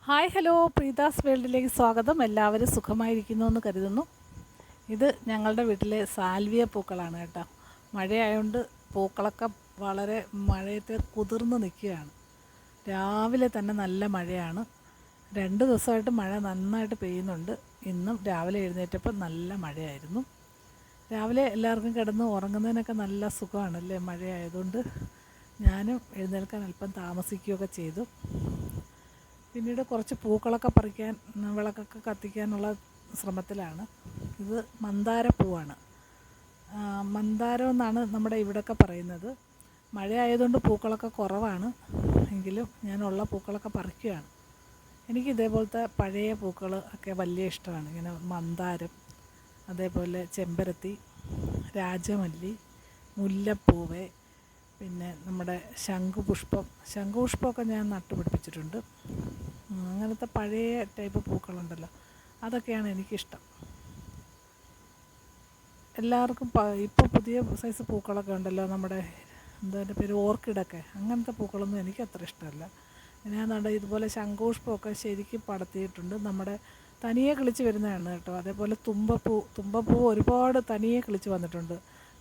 Hi hello പ്രീതാസ് വേൾഡിലേക്ക് സ്വാഗതം. എല്ലാവരും സുഖമായിരിക്കുന്നു എന്ന് കരുതുന്നു. ഇത് ഞങ്ങളുടെ വീട്ടിലെ സാൽവിയ പൂക്കളാണ് കേട്ടോ. മഴയായതുകൊണ്ട് പൂക്കളൊക്കെ വളരെ മഴയത്ത് കുതിർന്ന് നിൽക്കുകയാണ്. രാവിലെ തന്നെ നല്ല മഴയാണ്. 2 ദിവസമായിട്ട് മഴ നന്നായിട്ട് പെയ്യുന്നുണ്ട്. ഇന്നും രാവിലെ എഴുന്നേറ്റപ്പോൾ നല്ല മഴയായിരുന്നു. രാവിലെ എല്ലാവർക്കും കിടന്ന് ഉറങ്ങുന്നതിനൊക്കെ നല്ല സുഖമാണല്ലേ മഴയായതുകൊണ്ട്. ഞാനും എഴുന്നേൽക്കാൻ അല്പം താമസിക്കുകയൊക്കെ ചെയ്തു. പിന്നീട് കുറച്ച് പൂക്കളൊക്കെ പറിക്കാൻ വിളക്കൊക്കെ കത്തിക്കാനുള്ള ശ്രമത്തിലാണ്. ഇത് മന്ദാരപ്പൂവാണ്. മന്ദാരം എന്നാണ് നമ്മുടെ ഇവിടെയൊക്കെ പറയുന്നത്. മഴയായതുകൊണ്ട് പൂക്കളൊക്കെ കുറവാണ്. എങ്കിലും ഞാനുള്ള പൂക്കളൊക്കെ പറിക്കുകയാണ്. എനിക്ക് ഇതേപോലത്തെ പഴയ പൂക്കൾ ഒക്കെ വലിയ ഇഷ്ടമാണ്. ഇങ്ങനെ മന്ദാരം, അതേപോലെ ചെമ്പരത്തി, രാജമല്ലി, മുല്ലപ്പൂവ്, പിന്നെ നമ്മുടെ ശംഖുപുഷ്പമൊക്കെ ഞാൻ നട്ടുപിടിപ്പിച്ചിട്ടുണ്ട്. അങ്ങനത്തെ പഴയ ടൈപ്പ് പൂക്കളുണ്ടല്ലോ, അതൊക്കെയാണ് എനിക്കിഷ്ടം. എല്ലാവർക്കും ഇപ്പോൾ പുതിയ സൈസ് പൂക്കളൊക്കെ ഉണ്ടല്ലോ, നമ്മുടെ എന്താ പേര്, ഓർക്കിഡൊക്കെ. അങ്ങനത്തെ പൂക്കളൊന്നും എനിക്ക് അത്ര ഇഷ്ടമല്ല. ഞാൻ ഇതുപോലെ ശംഖുപുഷ്പമൊക്കെ ശരിക്കും പടർത്തിയിട്ടുണ്ട്. നമ്മുടെ തനിയെ കിളിച്ച് വരുന്നതാണ് കേട്ടോ. അതേപോലെ തുമ്പപ്പൂ ഒരുപാട് തനിയെ കിളിച്ച് വന്നിട്ടുണ്ട്,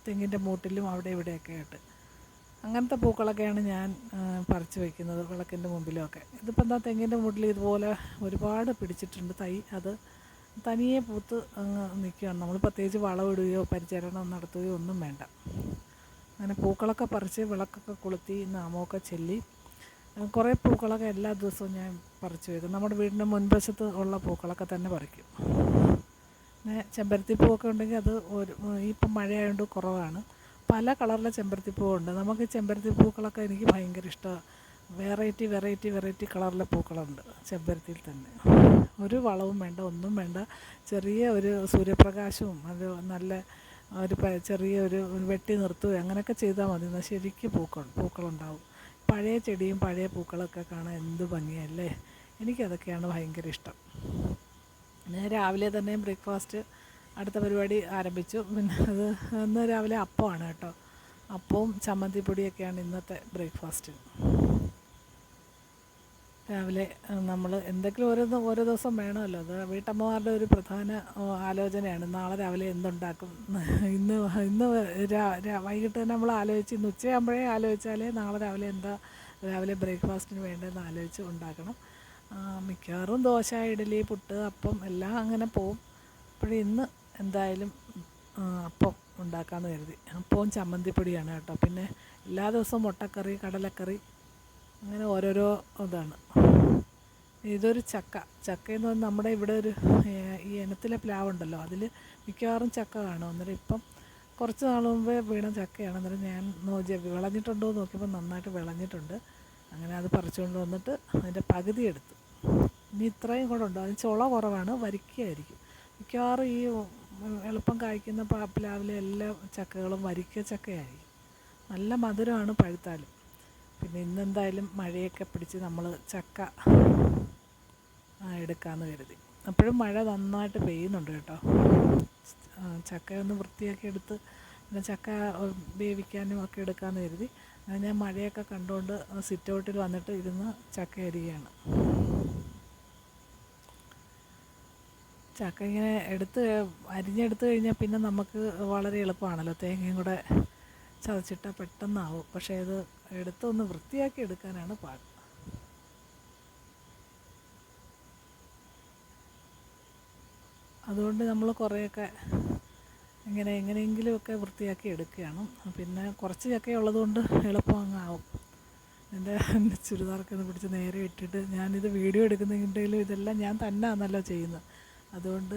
തെങ്ങിൻ്റെ മൂട്ടിലും അവിടെ ഇവിടെയൊക്കെ ആയിട്ട്. അങ്ങനത്തെ പൂക്കളൊക്കെയാണ് ഞാൻ പറിച്ച് വയ്ക്കുന്നത് വിളക്കിൻ്റെ മുമ്പിലുമൊക്കെ. ഇതിപ്പോൾ എന്താ, തെങ്ങിൻ്റെ മൂട്ടിൽ ഇതുപോലെ ഒരുപാട് പിടിച്ചിട്ടുണ്ട് തൈ. അത് തനിയെ പൂത്ത് അങ്ങ് നിൽക്കുകയാണ്. നമ്മൾ പ്രത്യേകിച്ച് വളമിടുകയോ പരിചരണം നടത്തുകയോ ഒന്നും വേണ്ട. അങ്ങനെ പൂക്കളൊക്കെ പറിച്ച് വിളക്കൊക്കെ കൊളുത്തി നാമമൊക്കെ ചൊല്ലി കുറേ പൂക്കളൊക്കെ എല്ലാ ദിവസവും ഞാൻ പറിച്ച് വയ്ക്കും. നമ്മുടെ വീടിൻ്റെ മുൻവശത്ത് ഉള്ള പൂക്കളൊക്കെ തന്നെ പറിക്കും. പിന്നെ ചെമ്പരത്തിപ്പൂവൊക്കെ ഉണ്ടെങ്കിൽ അത് ഇപ്പം മഴയായതുകൊണ്ട് കുറവാണ്. പല കളറിലെ ചെമ്പരത്തിപ്പൂവുണ്ട്. നമുക്ക് ചെമ്പരത്തി പൂക്കളൊക്കെ എനിക്ക് ഭയങ്കര ഇഷ്ടമാണ്. വെറൈറ്റി കളറിലെ പൂക്കളുണ്ട് ചെമ്പരത്തിയിൽ തന്നെ. ഒരു വളവും വേണ്ട, ഒന്നും വേണ്ട. ചെറിയ ഒരു സൂര്യപ്രകാശവും അത് നല്ല ചെറിയൊരു വെട്ടി നിർത്തുകയോ അങ്ങനെയൊക്കെ ചെയ്താൽ മതി. എന്നാൽ ശരിക്കും പൂക്കളുണ്ടാവും. പഴയ ചെടിയും പഴയ പൂക്കളൊക്കെ കാണാൻ എന്ത് ഭംഗിയല്ലേ. എനിക്കതൊക്കെയാണ് ഭയങ്കര ഇഷ്ടം. ഞാൻ രാവിലെ തന്നെ ബ്രേക്ക്ഫാസ്റ്റ് അടുത്ത പരിപാടി ആരംഭിച്ചു. പിന്നെ ഇന്ന് രാവിലെ അപ്പമാണ് കേട്ടോ. അപ്പവും ചമ്മന്തിപ്പൊടിയൊക്കെയാണ് ഇന്നത്തെ ബ്രേക്ക്ഫാസ്റ്റ്. രാവിലെ നമ്മൾ എന്തെങ്കിലും ഓരോ ദിവസം വേണമല്ലോ. അത് വീട്ടമ്മമാരുടെ ഒരു പ്രധാന ആലോചനയാണ്. നാളെ രാവിലെ എന്തുണ്ടാക്കും. ഇന്ന് വൈകിട്ട് തന്നെ നമ്മൾ ഇന്ന് ഉച്ചയാകുമ്പോഴേ ആലോചിച്ചാലേ നാളെ രാവിലെ ബ്രേക്ക്ഫാസ്റ്റിന് വേണ്ടതെന്ന് ആലോചിച്ച് ഉണ്ടാക്കണം. മിക്കവാറും ദോശ, ഇഡ്ഡലി, പുട്ട്, അപ്പം എല്ലാം അങ്ങനെ പോവും. അപ്പോഴേ ഇന്ന് എന്തായാലും അപ്പം ഉണ്ടാക്കാമെന്ന് കരുതി. അപ്പവും ചമ്മന്തിപ്പൊടിയാണ് കേട്ടോ. പിന്നെ എല്ലാ ദിവസവും മുട്ടക്കറി, കടലക്കറി, അങ്ങനെ ഓരോരോ ഇതാണ്. ഇതൊരു ചക്കയെന്ന് പറഞ്ഞാൽ നമ്മുടെ ഇവിടെ ഈ ഇനത്തിലെ പ്ലാവുണ്ടല്ലോ, അതിൽ മിക്കവാറും ചക്ക കാണും. അന്നേരം ഇപ്പം കുറച്ച് നാൾ മുമ്പേ വീണ ചക്കയാണ്. അന്നേരം ഞാൻ വിളഞ്ഞിട്ടുണ്ടോ എന്ന് നോക്കിയപ്പോൾ നന്നായിട്ട് വിളഞ്ഞിട്ടുണ്ട്. അങ്ങനെ അത് പറിച്ചുകൊണ്ട് വന്നിട്ട് അതിൻ്റെ പകുതി എടുത്തു. ഇനി ഇത്രയും കൂടെ ഉണ്ട്. അതിന് ചുള കുറവാണ്, വരിക്കയായിരിക്കും. മിക്കവാറും ഈ എളുപ്പം കായ്ക്കുന്ന പ്ലാവിലെ എല്ലാ ചക്കകളും വരിക്ക ചക്കയായിരിക്കും. നല്ല മധുരമാണ് പഴുത്താലും. പിന്നെ ഇന്നെന്തായാലും മഴയൊക്കെ പിടിച്ച് നമ്മൾ ചക്ക എടുക്കാമെന്ന് കരുതി. അപ്പോഴും മഴ നന്നായിട്ട് പെയ്യുന്നുണ്ട് കേട്ടോ. ചക്കയൊന്ന് വൃത്തിയാക്കി എടുത്ത് പിന്നെ ചക്ക വേവിക്കാനും ഒക്കെ എടുക്കാമെന്ന് കരുതി. ഞാൻ മഴയൊക്കെ കണ്ടുകൊണ്ട് സിറ്റ് ഔട്ടിൽ വന്നിട്ട് ഇരുന്ന് ചക്ക അരിയുകയാണ്. ചക്ക ഇങ്ങനെ അരിഞ്ഞെടുത്ത് കഴിഞ്ഞാൽ പിന്നെ നമുക്ക് വളരെ എളുപ്പമാണല്ലോ. തേങ്ങയും കൂടെ ചതച്ചിട്ടാൽ പെട്ടെന്നാവും. പക്ഷേ ഇത് എടുത്തൊന്ന് വൃത്തിയാക്കി എടുക്കാനാണ് പാട്. അതുകൊണ്ട് നമ്മൾ കുറേയൊക്കെ എങ്ങനെയെങ്കിലുമൊക്കെ വൃത്തിയാക്കി എടുക്കുകയാണ്. പിന്നെ കുറച്ച് ചക്കയുള്ളത് കൊണ്ട് എളുപ്പം അങ്ങ് ആവും. എൻ്റെ ചുരിദാറൊക്കെ ഒന്ന് പിടിച്ച് നേരെ ഇട്ടിട്ട് ഞാനിത് വീഡിയോ എടുക്കുന്നുണ്ടെങ്കിലും ഇതെല്ലാം ഞാൻ തന്നെ ആണല്ലോ ചെയ്യുന്നത്. അതുകൊണ്ട്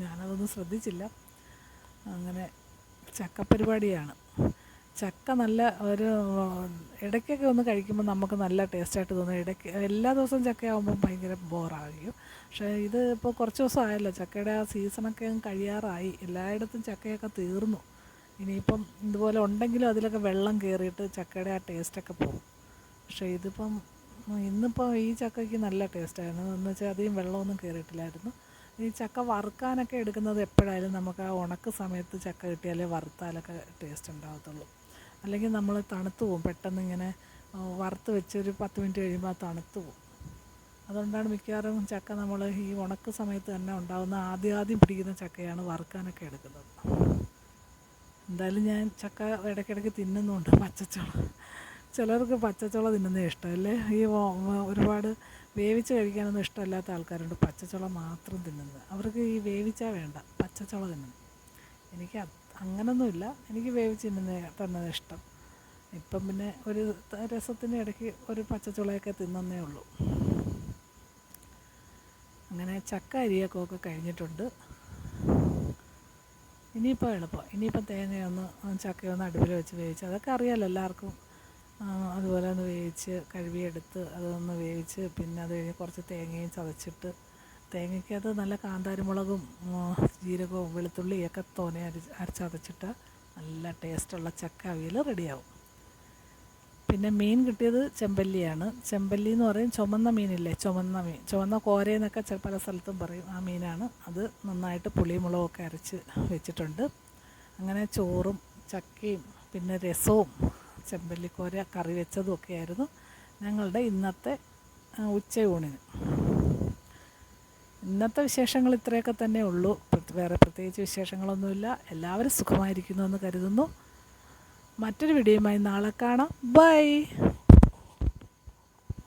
ഞാനതൊന്നും ശ്രദ്ധിച്ചില്ല. അങ്ങനെ ചക്കപ്പരിപാടിയാണ്. ചക്ക നല്ല ഇടയ്ക്കൊക്കെ ഒന്ന് കഴിക്കുമ്പോൾ നമുക്ക് നല്ല ടേസ്റ്റായിട്ട് തോന്നും. എല്ലാ ദിവസവും ചക്കയാകുമ്പം ഭയങ്കര ബോറാകും. പക്ഷേ ഇത് ഇപ്പോൾ കുറച്ച് ദിവസമായല്ലോ, ചക്കയുടെ ആ സീസണൊക്കെ കഴിയാറായി. എല്ലായിടത്തും ചക്കയൊക്കെ തീർന്നു. ഇനിയിപ്പം ഇതുപോലെ ഉണ്ടെങ്കിലും അതിലൊക്കെ വെള്ളം കയറിയിട്ട് ചക്കയുടെ ആ ടേസ്റ്റൊക്കെ പോകും. പക്ഷേ ഇന്നിപ്പോൾ ഈ ചക്കയ്ക്ക് നല്ല ടേസ്റ്റായിരുന്നു. എന്ന് വെച്ചാൽ അധികം വെള്ളമൊന്നും കയറിയിട്ടില്ലായിരുന്നു. ഈ ചക്ക വറുക്കാനൊക്കെ എടുക്കുന്നത് എപ്പോഴായാലും നമുക്ക് ആ ഉണക്ക് സമയത്ത് ചക്ക കിട്ടിയാലേ വറുത്താലൊക്കെ ടേസ്റ്റ് ഉണ്ടാകത്തുള്ളൂ. അല്ലെങ്കിൽ നമ്മൾ തണുത്ത് പോകും. പെട്ടെന്ന് ഇങ്ങനെ വറുത്ത് വെച്ചൊരു 10 മിനിറ്റ് കഴിയുമ്പോൾ അത് തണുത്ത് പോകും. അതുകൊണ്ടാണ് മിക്കവാറും ചക്ക നമ്മൾ ഈ ഉണക്ക് സമയത്ത് തന്നെ ഉണ്ടാകുന്ന ആദ്യം പിടിക്കുന്ന ചക്കയാണ് വറുക്കാനൊക്കെ എടുക്കുന്നത്. എന്തായാലും ഞാൻ ചക്ക ഇടയ്ക്കിടയ്ക്ക് തിന്നുന്നുണ്ട് പച്ചച്ചുള. ചിലർക്ക് പച്ചച്ചുള തിന്നുന്നത് ഇഷ്ടമല്ലേ, ഈ ഒരുപാട് വേവിച്ച് കഴിക്കാനൊന്നും ഇഷ്ടമല്ലാത്ത ആൾക്കാരുണ്ട്, പച്ചച്ചുള മാത്രം തിന്നുന്നത്. അവർക്ക് ഈ വേവിച്ചാൽ വേണ്ട, പച്ചച്ചുള തിന്നുന്നു. എനിക്ക് അങ്ങനൊന്നുമില്ല, എനിക്ക് വേവിച്ച് തിന്നുന്നത് തന്നെ ഇഷ്ടം. ഇപ്പം പിന്നെ ഒരു രസത്തിന് ഇടയ്ക്ക് ഒരു പച്ചച്ചുളയൊക്കെ തിന്നുന്നേ ഉള്ളൂ. അങ്ങനെ ചക്ക അരിയൊക്കെ കഴിഞ്ഞിട്ടുണ്ട്. ഇനിയിപ്പോൾ എളുപ്പം, ഇനിയിപ്പം തേങ്ങയൊന്ന് ചക്കയൊന്ന് അടുപ്പിൽ വെച്ച് വേവിച്ച്, അതൊക്കെ അറിയാമല്ലോ എല്ലാവർക്കും. അതുപോലെ ഒന്ന് വേവിച്ച് കഴുകിയെടുത്ത് അതൊന്ന് വേവിച്ച്, പിന്നെ അത് കഴിഞ്ഞ് കുറച്ച് തേങ്ങയും ചതച്ചിട്ട്, തേങ്ങയ്ക്കകത്ത് നല്ല കാന്താരിമുളകും ജീരകവും വെളുത്തുള്ളിയൊക്കെ തോനെ അരച്ചതച്ചിട്ട് നല്ല ടേസ്റ്റുള്ള ചക്ക അവിയൽ റെഡിയാവും. പിന്നെ മീൻ കിട്ടിയത് ചെമ്പല്ലിയാണ്. ചെമ്പല്ലി എന്ന് പറയും, ചുമന്ന മീനില്ലേ, ചുമന്ന മീൻ, ചുവന്ന കോരയെന്നൊക്കെ പല സ്ഥലത്തും പറയും, ആ മീനാണ്. അത് നന്നായിട്ട് പുളിയും മുളകൊക്കെ അരച്ച് വെച്ചിട്ടുണ്ട്. അങ്ങനെ ചോറും ചക്കയും പിന്നെ രസവും ചെമ്പല്ലിക്കോര കറി വെച്ചതും ഒക്കെ ആയിരുന്നു ഞങ്ങളുടെ ഇന്നത്തെ ഉച്ചയൂണിന്. ഇന്നത്തെ വിശേഷങ്ങൾ ഇത്രയൊക്കെ തന്നെ ഉള്ളൂ. വേറെ പ്രത്യേകിച്ച് വിശേഷങ്ങളൊന്നുമില്ല. എല്ലാവരും സുഖമായിരിക്കുന്നു എന്ന് കരുതുന്നു. മറ്റൊരു വീഡിയോയുമായി നാളെ കാണാം. ബൈ.